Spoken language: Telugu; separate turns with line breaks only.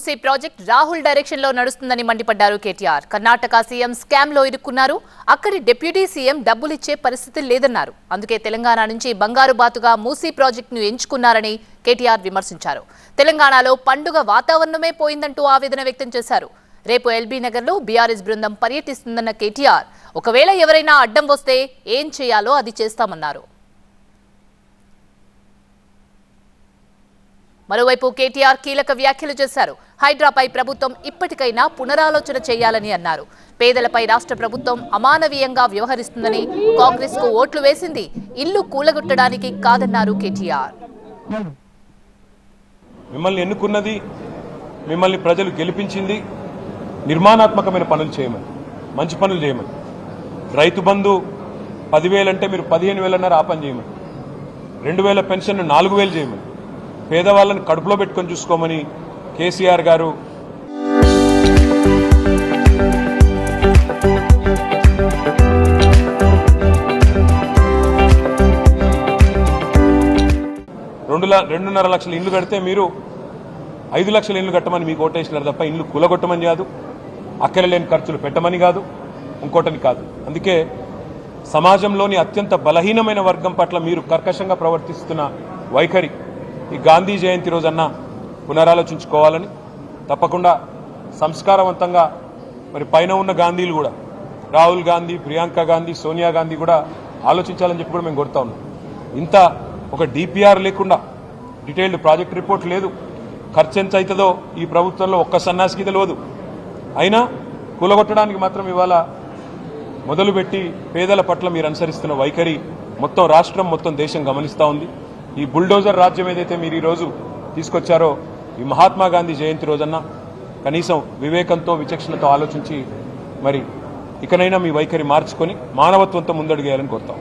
సి ప్రాజెక్ట్ రాహుల్ డైరెక్షన్ లో నడుస్తుందని మండిపడ్డారు కేటీఆర్. కర్ణాటక సీఎం స్కామ్ లో ఇరుక్కున్నారు. అక్కడి డిప్యూటీ సీఎం డబ్బులిచ్చే పరిస్థితి లేదన్నారు. అందుకే తెలంగాణ నుంచి బంగారు బాతుగా మూసీ ప్రాజెక్టును ఎంచుకున్నారని కేటీఆర్ విమర్శించారు. తెలంగాణలో పండుగ వాతావరణమే పోయిందంటూ ఆవేదన వ్యక్తం చేశారు. రేపు ఎల్బీ నగర్ లో బీఆర్ఎస్ బృందం పర్యటిస్తుందన్న కేటీఆర్, ఒకవేళ ఎవరైనా అడ్డం వస్తే ఏం చేయాలో అది చేస్తామన్నారు. మరోవైపు కేటీఆర్ కీలక వ్యాఖ్యలు చేశారు. హైడ్రాపై ప్రభుత్వం ఇప్పటికైనా పునరాలోచన చేయాలని అన్నారు. పేదలపై రాష్ట్ర ప్రభుత్వం అమానవీయంగా వ్యవహరిస్తుందని, కాంగ్రెస్ కు ఓట్లు వేసింది ఇల్లు కూలగొట్టడానికి కాదన్నారు కేటీఆర్.
మిమ్మల్ని ఎన్నుకున్నది, మిమ్మల్ని ప్రజలు గెలిపించింది నిర్మాణాత్మకమైన పనులు చేయమని, మంచి పనులు చేయమని. రైతు బంధు 10,000 అంటే మీరు 15,000 ఆ పని చేయమని, 2,000 పెన్షన్ 4,000 చేయమని, పేదవాళ్ళని కడుపులో పెట్టుకొని చూసుకోమని కేసీఆర్ గారు రెండున్నర లక్షల ఇల్లు కడితే మీరు 5 లక్షల ఇల్లు కట్టమని మీకు ఓటేసినారు తప్ప ఇల్లు కూలగొట్టమని కాదు, అక్కర లేని ఖర్చులు పెట్టమని కాదు, ఇంకోటని కాదు. అందుకే సమాజంలోని అత్యంత బలహీనమైన వర్గం పట్ల మీరు కర్కశంగా ప్రవర్తిస్తున్న వైఖరి ఈ గాంధీ జయంతి రోజన్నా పునరాలోచించుకోవాలని, తప్పకుండా సంస్కారవంతంగా మరి పైన ఉన్న గాంధీలు కూడా, రాహుల్ గాంధీ, ప్రియాంక గాంధీ, సోనియా గాంధీ కూడా ఆలోచించాలని చెప్పి కూడా మేము కోరుతా ఉన్నాం. ఇంత ఒక డిపిఆర్ లేకుండా, డీటెయిల్డ్ ప్రాజెక్ట్ రిపోర్ట్ లేదు, ఖర్చు ఎంత అవుతుందో ఈ ప్రభుత్వంలో ఒక్క సన్నాసికి తెలియదు. అయినా కూలగొట్టడానికి మాత్రం ఇవాళ మొదలుపెట్టి పేదల పట్ల మీరు అనుసరిస్తున్న వైఖరి మొత్తం రాష్ట్రం, మొత్తం దేశం గమనిస్తూ ఉంది. ఈ బుల్డోజర్ రాజ్యం ఏదైతే మీరు ఈరోజు తీసుకొచ్చారో, ఈ మహాత్మా గాంధీ జయంతి రోజన్నా కనీసం వివేకంతో, విచక్షణతో ఆలోచించి మరి ఇకనైనా మీ వైఖరి మార్చుకొని మానవత్వంతో ముందడుగేయాలని కోరుతాం.